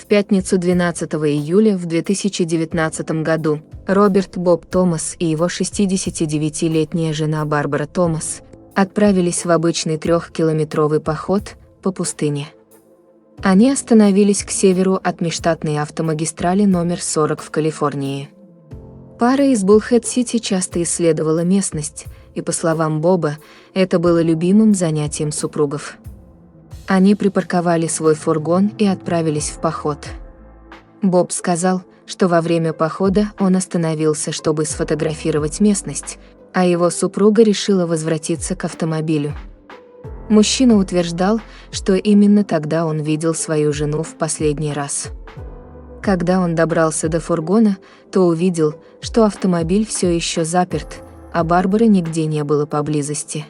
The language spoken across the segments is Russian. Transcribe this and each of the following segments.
В пятницу 12 июля в 2019 году Роберт Боб Томас и его 69-летняя жена Барбара Томас отправились в обычный 3-километровый поход по пустыне. Они остановились к северу от межштатной автомагистрали номер 40 в Калифорнии. Пара из Буллхед-Сити часто исследовала местность, и, по словам Боба, это было любимым занятием супругов. Они припарковали свой фургон и отправились в поход. Боб сказал, что во время похода он остановился, чтобы сфотографировать местность, а его супруга решила возвратиться к автомобилю. Мужчина утверждал, что именно тогда он видел свою жену в последний раз. Когда он добрался до фургона, то увидел, что автомобиль все еще заперт, а Барбары нигде не было поблизости.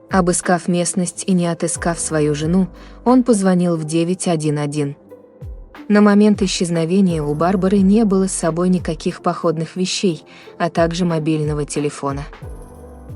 Обыскав местность и не отыскав свою жену, он позвонил в 911. На момент исчезновения у Барбары не было с собой никаких походных вещей, а также мобильного телефона.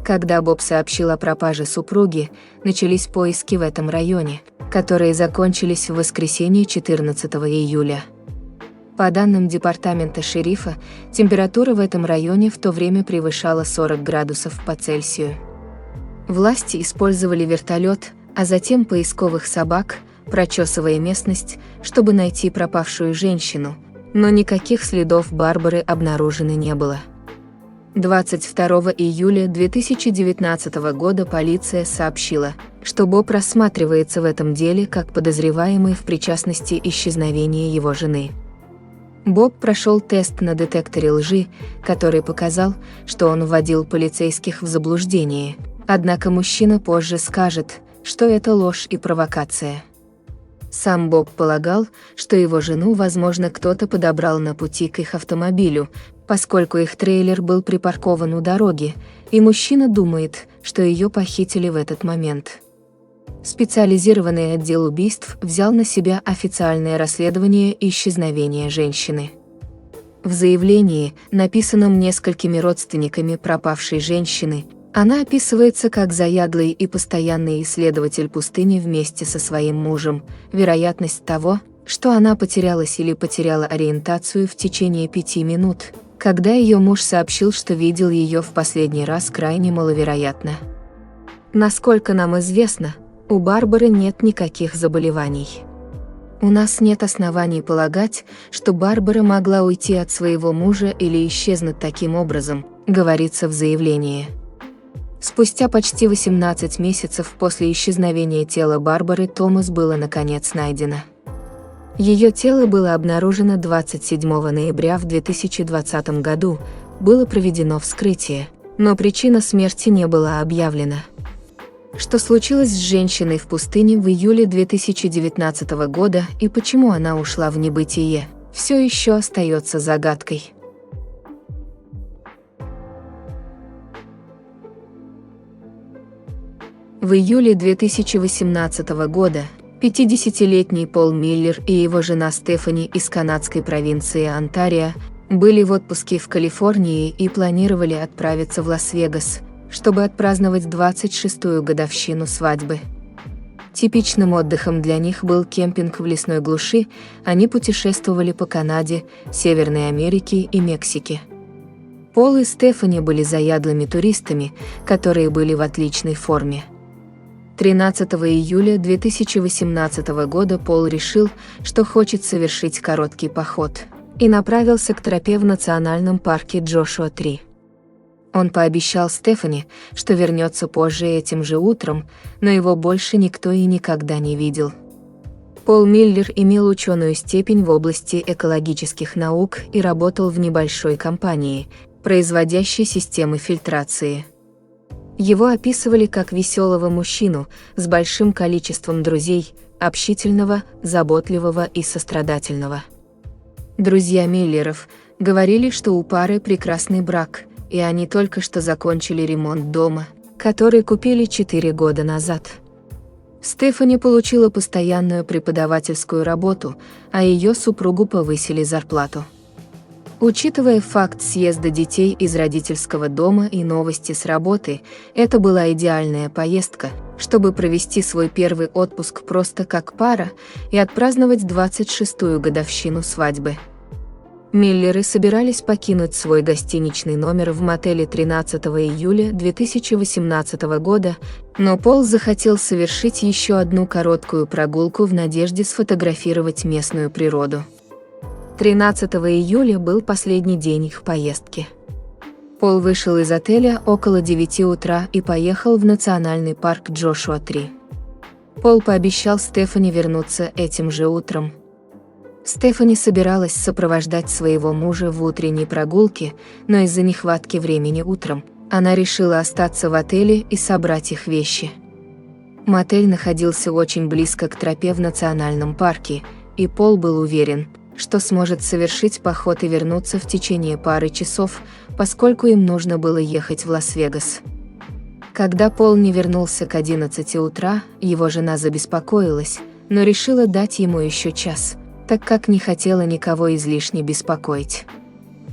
Когда Боб сообщил о пропаже супруги, начались поиски в этом районе, которые закончились в воскресенье 14 июля. По данным департамента шерифа, температура в этом районе в то время превышала 40 градусов по Цельсию. Власти использовали вертолет, а затем поисковых собак, прочесывая местность, чтобы найти пропавшую женщину, но никаких следов Барбары обнаружено не было. 22 июля 2019 года полиция сообщила, что Боб рассматривается в этом деле как подозреваемый в причастности исчезновения его жены. Боб прошел тест на детекторе лжи, который показал, что он вводил полицейских в заблуждение, однако мужчина позже скажет, что это ложь и провокация. Сам Боб полагал, что его жену, возможно, кто-то подобрал на пути к их автомобилю, поскольку их трейлер был припаркован у дороги, и мужчина думает, что ее похитили в этот момент. Специализированный отдел убийств взял на себя официальное расследование исчезновения женщины. В заявлении, написанном несколькими родственниками пропавшей женщины, она описывается как заядлый и постоянный исследователь пустыни вместе со своим мужем. Вероятность того, что она потерялась или потеряла ориентацию в течение 5 минут, когда ее муж сообщил, что видел ее в последний раз, крайне маловероятна. Насколько нам известно, у Барбары нет никаких заболеваний. У нас нет оснований полагать, что Барбара могла уйти от своего мужа или исчезнуть таким образом, говорится в заявлении. Спустя почти 18 месяцев после исчезновения тела Барбары Томас было наконец найдено. Ее тело было обнаружено 27 ноября в 2020 году, было проведено вскрытие, но причина смерти не была объявлена. Что случилось с женщиной в пустыне в июле 2019 года и почему она ушла в небытие, все еще остается загадкой. В июле 2018 года 50-летний Пол Миллер и его жена Стефани из канадской провинции Онтарио были в отпуске в Калифорнии и планировали отправиться в Лас-Вегас, чтобы отпраздновать 26-ю годовщину свадьбы. Типичным отдыхом для них был кемпинг в лесной глуши, они путешествовали по Канаде, Северной Америке и Мексике. Пол и Стефани были заядлыми туристами, которые были в отличной форме. 13 июля 2018 года Пол решил, что хочет совершить короткий поход, и направился к тропе в национальном парке Джошуа-3. Он пообещал Стефани, что вернется позже этим же утром, но его больше никто и никогда не видел. Пол Миллер имел ученую степень в области экологических наук и работал в небольшой компании, производящей системы фильтрации. Его описывали как веселого мужчину с большим количеством друзей, общительного, заботливого и сострадательного. Друзья Миллеров говорили, что у пары прекрасный брак, и они только что закончили ремонт дома, который купили 4 года назад. Стефани получила постоянную преподавательскую работу, а ее супругу повысили зарплату. Учитывая факт съезда детей из родительского дома и новости с работы, это была идеальная поездка, чтобы провести свой первый отпуск просто как пара и отпраздновать 26-ю годовщину свадьбы. Миллеры собирались покинуть свой гостиничный номер в мотеле 13 июля 2018 года, но Пол захотел совершить еще одну короткую прогулку в надежде сфотографировать местную природу. 13 июля был последний день их поездки. Пол вышел из отеля около 9 утра и поехал в национальный парк Джошуа-3. Пол пообещал Стефани вернуться этим же утром. Стефани собиралась сопровождать своего мужа в утренней прогулке, но из-за нехватки времени утром она решила остаться в отеле и собрать их вещи. Мотель находился очень близко к тропе в национальном парке, и Пол был уверен, что сможет совершить поход и вернуться в течение пары часов, поскольку им нужно было ехать в Лас-Вегас. Когда Пол не вернулся к 11 утра, его жена забеспокоилась, но решила дать ему еще час, так как не хотела никого излишне беспокоить.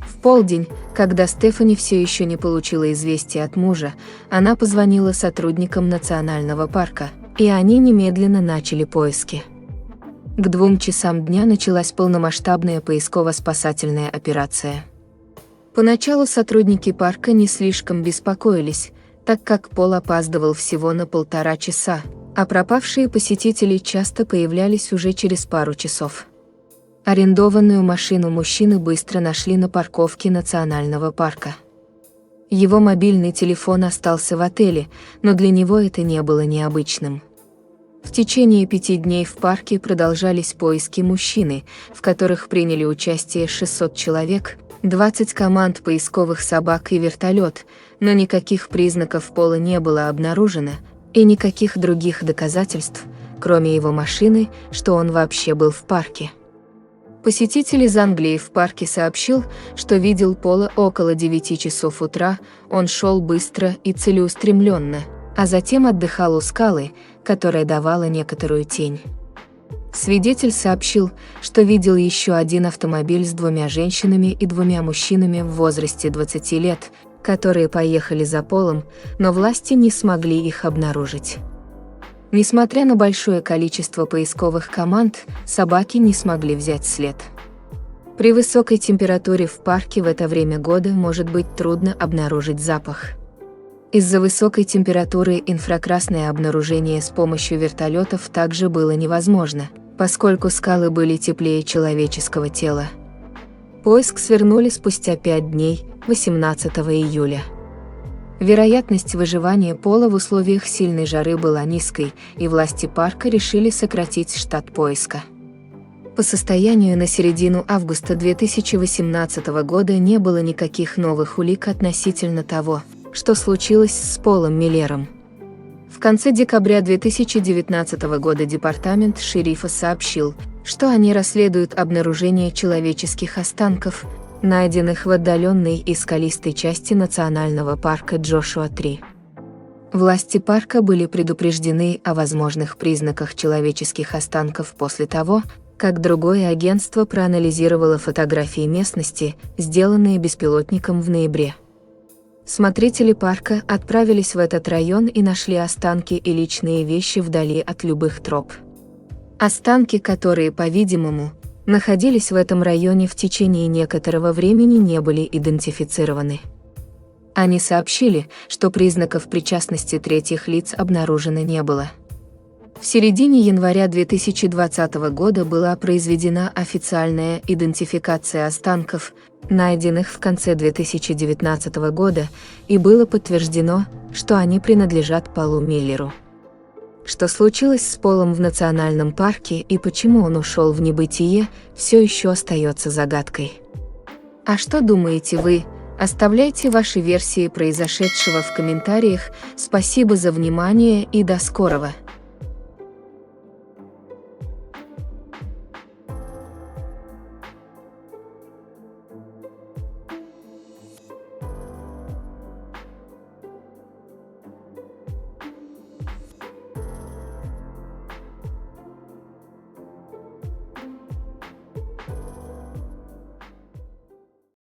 В полдень, когда Стефани все еще не получила известия от мужа, она позвонила сотрудникам национального парка, и они немедленно начали поиски. К 2 часам дня началась полномасштабная поисково-спасательная операция. Поначалу сотрудники парка не слишком беспокоились, так как Пол опаздывал всего на 1,5 часа, а пропавшие посетители часто появлялись уже через пару часов. Арендованную машину мужчины быстро нашли на парковке национального парка. Его мобильный телефон остался в отеле, но для него это не было необычным. В течение 5 дней в парке продолжались поиски мужчины, в которых приняли участие 600 человек, 20 команд поисковых собак и вертолет, но никаких признаков Пола не было обнаружено, и никаких других доказательств, кроме его машины, что он вообще был в парке. Посетитель из Англии в парке сообщил, что видел Пола около 9 часов утра, он шел быстро и целеустремленно, а затем отдыхал у скалы, которая давала некоторую тень. Свидетель сообщил, что видел еще один автомобиль с 2 женщинами и 2 мужчинами в возрасте 20 лет, которые поехали за Полом, но власти не смогли их обнаружить. Несмотря на большое количество поисковых команд, собаки не смогли взять след. При высокой температуре в парке в это время года может быть трудно обнаружить запах. Из-за высокой температуры инфракрасное обнаружение с помощью вертолетов также было невозможно, поскольку скалы были теплее человеческого тела. Поиск свернули спустя 5 дней, 18 июля. Вероятность выживания Пола в условиях сильной жары была низкой, и власти парка решили сократить штат поиска. По состоянию на середину августа 2018 года не было никаких новых улик относительно того, что случилось с Полом Миллером. В конце декабря 2019 года департамент шерифа сообщил, что они расследуют обнаружение человеческих останков, найденных в отдаленной и скалистой части национального парка Джошуа-3. Власти парка были предупреждены о возможных признаках человеческих останков после того, как другое агентство проанализировало фотографии местности, сделанные беспилотником в ноябре. Смотрители парка отправились в этот район и нашли останки и личные вещи вдали от любых троп. Останки, которые, по-видимому, находились в этом районе в течение некоторого времени, не были идентифицированы. Они сообщили, что признаков причастности третьих лиц обнаружено не было. В середине января 2020 года была произведена официальная идентификация останков, найденных в конце 2019 года, и было подтверждено, что они принадлежат Полу Миллеру. Что случилось с Полом в национальном парке и почему он ушел в небытие, все еще остается загадкой. А что думаете вы? Оставляйте ваши версии произошедшего в комментариях. Спасибо за внимание и до скорого!